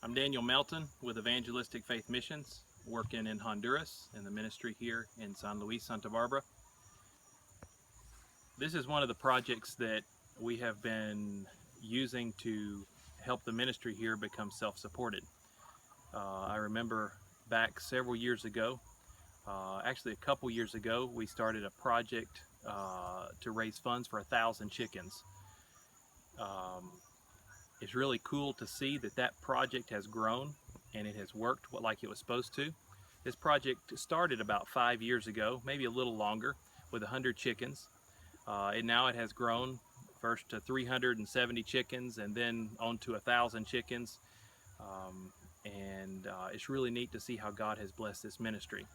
I'm Daniel Melton with Evangelistic Faith Missions, working in Honduras in the ministry here in San Luis, Santa Barbara. This is one of the projects that we have been using to help the ministry here become self-supported. I remember back several years ago, actually a couple years ago, we started a project to raise funds for 1,000 chickens. It's really cool to see that that project has grown and it has worked like it was supposed to. This project started about 5 years ago, maybe a little longer, with 100 chickens. And now it has grown first to 370 chickens and then on to 1,000 chickens. It's really neat to see how God has blessed this ministry.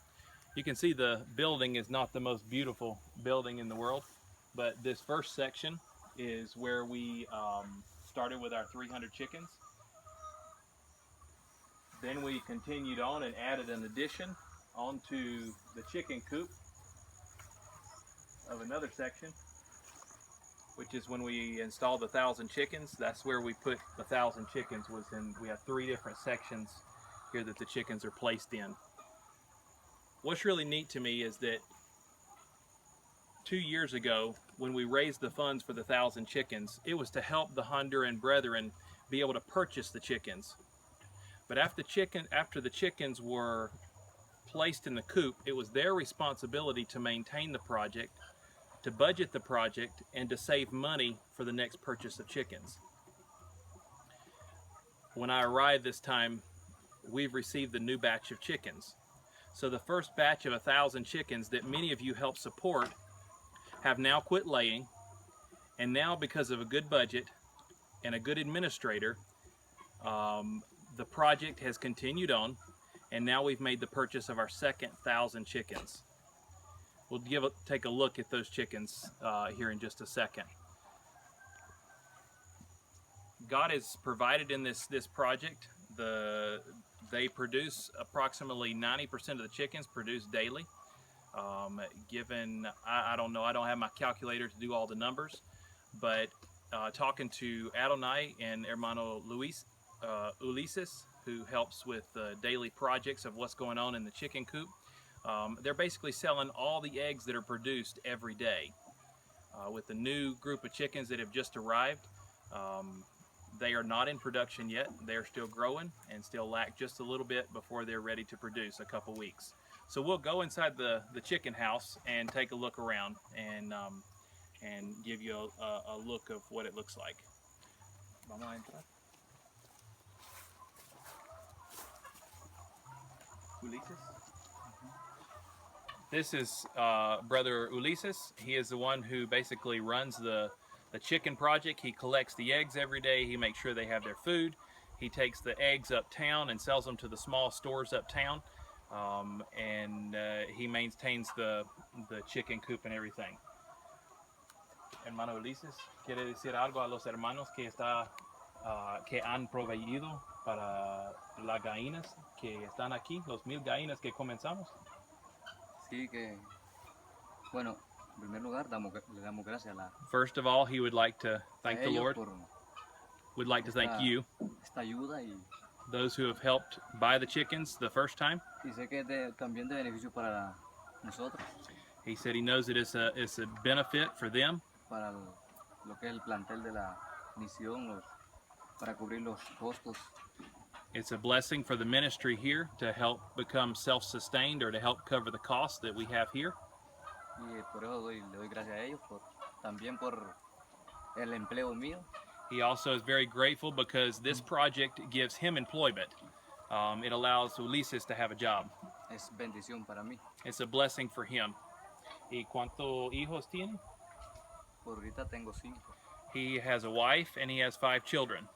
You can see the building is not the most beautiful building in the world, but this first section is where we started with our 300 chickens. Then we continued on and added an addition onto the chicken coop of another section, which is when we installed the 1,000 chickens. That's where we put the 1,000 chickens. We have 3 different sections here that the chickens are placed in. What's really neat to me is that 2 years ago, when we raised the funds for the 1,000 chickens, it was to help the Honduran brethren be able to purchase the chickens. But after the chickens were placed in the coop, it was their responsibility to maintain the project, to budget the project, and to save money for the next purchase of chickens. When I arrived this time, we've received a new batch of chickens. So the first batch of 1,000 chickens that many of you helped support have now quit laying, and now because of a good budget and a good administrator, the project has continued on, and now we've made the purchase of our second 1,000 chickens. We'll take a look at those chickens here in just a second. God has provided in this project. They produce approximately 90% of the chickens produced daily. I don't know, I don't have my calculator to do all the numbers, but talking to Adonai and Hermano Ulises, who helps with daily projects of what's going on in the chicken coop, they're basically selling all the eggs that are produced every day. With the new group of chickens that have just arrived, they are not in production yet. They're still growing and still lack just a little bit before they're ready to produce, a couple weeks. So we'll go inside the chicken house and take a look around and give you a look of what it looks like. Vamos a entrar. Ulises? This is Brother Ulises. He is the one who basically runs the chicken project. He collects the eggs every day. He makes sure they have their food. He takes the eggs uptown and sells them to the small stores uptown. He maintains the chicken coop and everything. Hermano Ulises, ¿quiere decir algo a los hermanos que han proveído para las gallinas que están aquí, los 1,000 gallinas que comenzamos? Sí, bueno, en primer lugar, le damos gracias First of all, he would like to thank the Lord. Would like to thank you, esta ayuda y those who have helped buy the chickens the first time. sé que es también de beneficio para nosotros. He said he knows that it's a benefit for them. Para lo que es el plantel de la misión, para cubrir los costos. It's a blessing for the ministry here to help become self-sustained or to help cover the costs that we have here. Y por eso le doy gracias a ellos, también por el empleo mío. He also is very grateful because this project gives him employment. It allows Ulises to have a job. Es bendición para mí. It's a blessing for him. ¿Y cuántos hijos tiene? Por ahorita tengo 5. He has a wife and he has 5 children.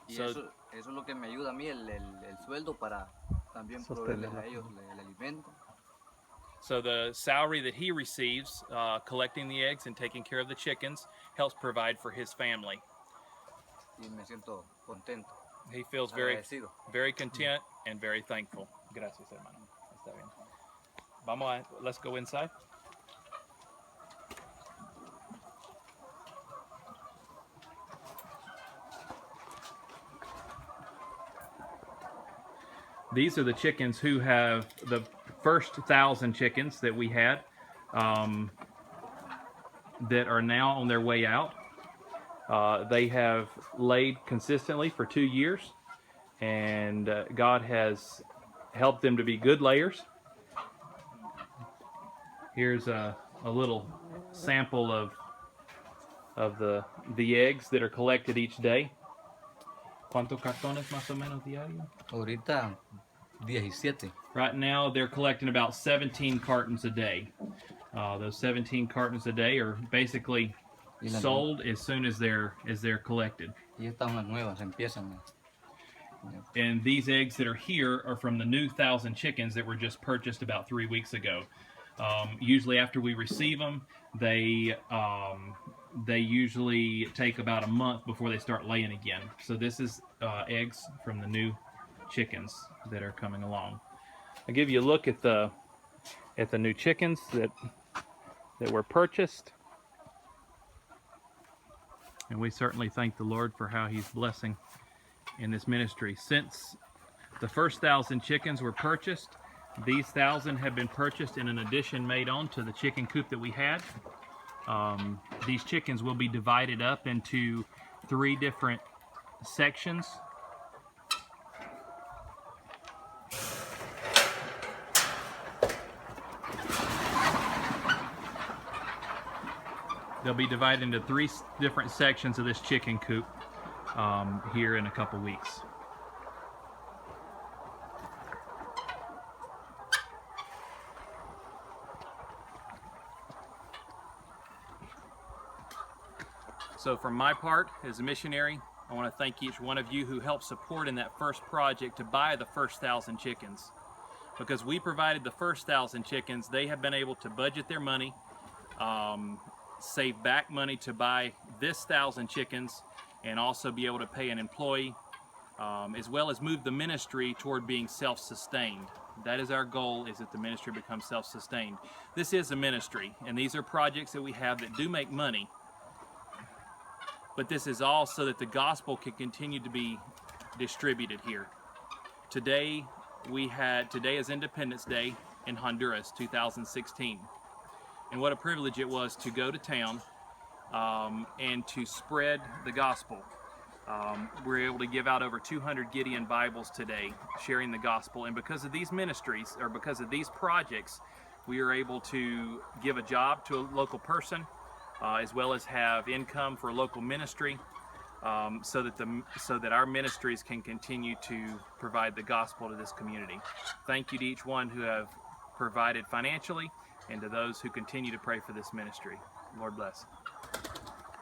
Y eso es lo que me ayuda a mí, el sueldo para también proveerles a ellos el alimento. So the salary that he receives, collecting the eggs and taking care of the chickens, helps provide for his family. Y me siento contento. He feels very content and very thankful. Gracias, hermano. Está bien. Let's go inside. These are the chickens who have the first 1,000 chickens that we had that are now on their way out. They have laid consistently for 2 years, and God has helped them to be good layers. Here's a little sample of the eggs that are collected each day. ¿Cuántos cartones más o menos diario? Ahorita 17. Right now they're collecting about 17 cartons a day. Those 17 cartons a day are basically sold as soon as they're collected. Y estas unas nuevas empiezan. And these eggs that are here are from the new 1,000 chickens that were just purchased about 3 weeks ago. Usually after we receive them, they usually take about a month before they start laying again. So this is eggs from the new chickens that are coming along. I'll give you a look at the new chickens that were purchased. And we certainly thank the Lord for how He's blessing in this ministry. Since the first 1,000 chickens were purchased, these 1,000 have been purchased in an addition made on to the chicken coop that we had. These chickens will be divided up into 3 different sections. They'll be divided into 3 different sections of this chicken coop here in a couple weeks. So from my part as a missionary, I want to thank each one of you who helped support in that first project to buy the first 1,000 chickens. Because we provided the first 1,000 chickens, they have been able to budget their money, save back money to buy this 1,000 chickens, and also be able to pay an employee, as well as move the ministry toward being self-sustained. That is our goal, is that the ministry becomes self-sustained. This is a ministry, and these are projects that we have that do make money, but this is all so that the gospel can continue to be distributed here. Today is Independence Day in Honduras, 2016. And what a privilege it was to go to town and to spread the gospel. We're able to give out over 200 Gideon Bibles today, sharing the gospel. And because of these ministries, or because of these projects, we are able to give a job to a local person, as well as have income for a local ministry, so that our ministries can continue to provide the gospel to this community. Thank you to each one who have provided financially, and to those who continue to pray for this ministry. Lord bless.